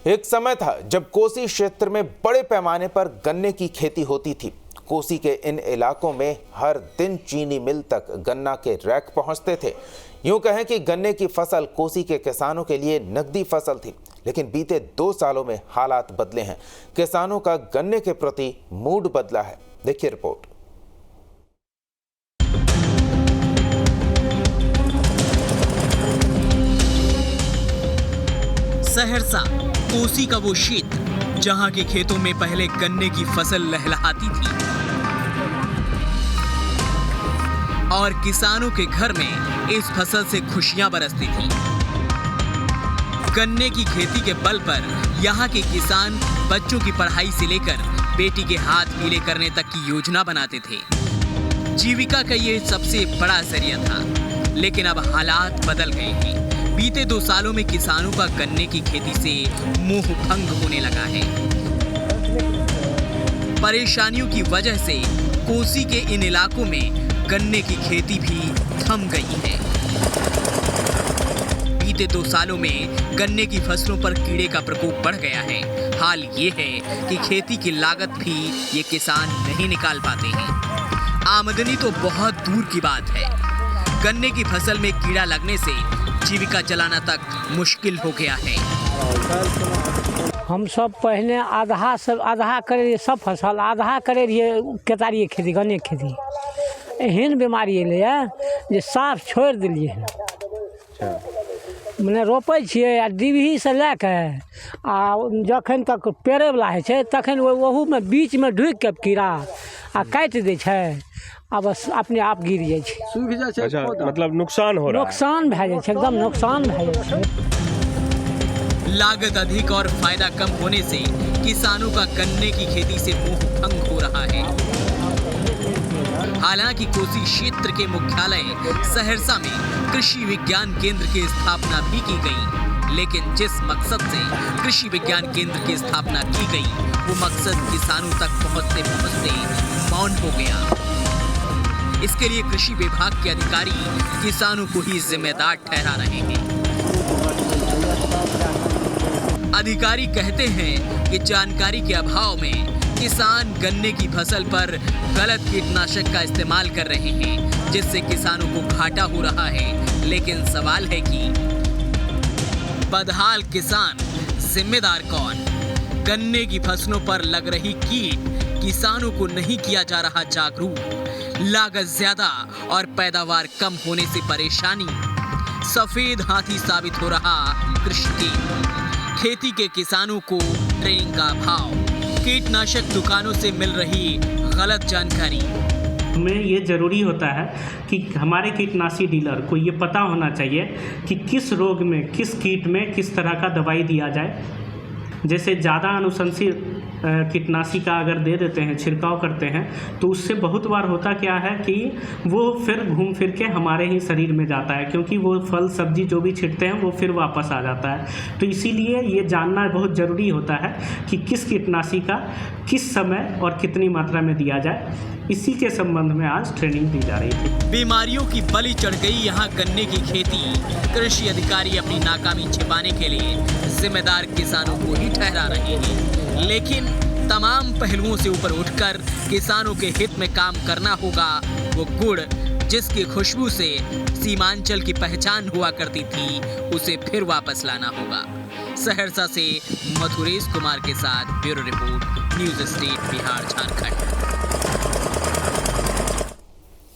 एक समय था जब कोसी क्षेत्र में बड़े पैमाने पर गन्ने की खेती होती थी। कोसी के इन इलाकों में हर दिन चीनी मिल तक गन्ना के रैक पहुंचते थे। यूं कहें कि गन्ने की फसल कोसी के किसानों के लिए नकदी फसल थी, लेकिन बीते 2 सालों में हालात बदले हैं। किसानों का गन्ने के प्रति मूड बदला है। देखिए रिपोर्ट। सहरसा कोसी का वो क्षेत्र जहां के खेतों में पहले गन्ने की फसल लहलहाती थी और किसानों के घर में इस फसल से खुशियां बरसती थी। गन्ने की खेती के बल पर यहां के किसान बच्चों की पढ़ाई से लेकर बेटी के हाथ पीले करने तक की योजना बनाते थे। जीविका का ये सबसे बड़ा जरिया था, लेकिन अब हालात बदल गए हैं। बीते 2 सालों में किसानों का गन्ने की खेती से मुंह भंग होने लगा है। परेशानियों की वजह से कोसी के इन इलाकों में गन्ने की खेती भी थम गई है। बीते 2 सालों में गन्ने की फसलों पर कीड़े का प्रकोप बढ़ गया है। हाल ये है कि खेती की लागत भी ये किसान नहीं निकाल पाते हैं। आमदनी तो बहुत दूर की बात है, गन्ने की फसल में कीड़ा लगने से जीविका चलाना तक मुश्किल हो गया है। हम सब पहले आधा करे रहिए सब फसल, आधा करे रहिए केतारी खेती, गन्ने खेती। एहन बीमारी एलै जे साफ छोड़ि देलिए हन। मने रोपै छियै आ डिबही से लए के आ जखन तक पेड़े वाला होइ छै तखन ओहू में बीच में ढुकि के कीड़ा आ काटि दै छै, आ बस अपने आप गिर जाइ छै, सूखि जाइ छै। अच्छा, मतलब नुकसान हो रहा है। नुकसान भए जाइ छै, एकदम नुकसान भए जाइ छै। लागत अधिक और फायदा कम होने से किसानों का गन्ने की खेती से मुंह भंग हो रहा है। हालांकि कोसी क्षेत्र के मुख्यालय सहरसा में कृषि विज्ञान केंद्र की स्थापना भी की गई, लेकिन जिस मकसद से कृषि विज्ञान केंद्र की स्थापना की गई वो मकसद किसानों तक पहुंचते पहुंचते मौन हो गया। इसके लिए कृषि विभाग के अधिकारी किसानों को ही जिम्मेदार ठहरा रहे हैं। अधिकारी कहते हैं कि जानकारी के अभाव में किसान गन्ने की फसल पर गलत कीटनाशक का इस्तेमाल कर रहे हैं, जिससे किसानों को घाटा हो रहा है। लेकिन सवाल है कि बदहाल किसान जिम्मेदार कौन? गन्ने की फसलों पर लग रही कीट किसानों को नहीं किया जा रहा जागरूक। लागत ज्यादा और पैदावार कम होने से परेशानी। सफेद हाथी साबित हो रहा कृषि केंद्र। खेती के किसानों को ट्रेनिंग का अभाव। कीटनाशक दुकानों से मिल रही गलत जानकारी। हमें ये ज़रूरी होता है कि हमारे कीटनाशी डीलर को ये पता होना चाहिए कि किस रोग में, किस कीट में किस तरह का दवाई दिया जाए। जैसे ज़्यादा अनुशंसित कीटनाशी का अगर दे देते हैं, छिड़काव करते हैं, तो उससे बहुत बार होता क्या है कि वो फिर घूम फिर के हमारे ही शरीर में जाता है, क्योंकि वो फल सब्जी जो भी छिड़कते हैं वो फिर वापस आ जाता है। तो इसीलिए ये जानना बहुत ज़रूरी होता है कि किस कीटनाशी का किस समय और कितनी मात्रा में दिया जाए। इसी के संबंध में आज ट्रेनिंग दी जा रही थी। बीमारियों की बलि चढ़ गई यहाँ गन्ने की खेती। कृषि अधिकारी अपनी नाकामी छिपाने के लिए जिम्मेदार किसानों को ही ठहरा रहे हैं, लेकिन तमाम पहलुओं से ऊपर उठकर किसानों के हित में काम करना होगा। वो गुड़ जिसकी खुशबू से सीमांचल की पहचान हुआ करती थी, उसे फिर वापस लाना होगा। सहरसा से मधुरेश कुमार के साथ bureau report, news state Bihar Jharkhand.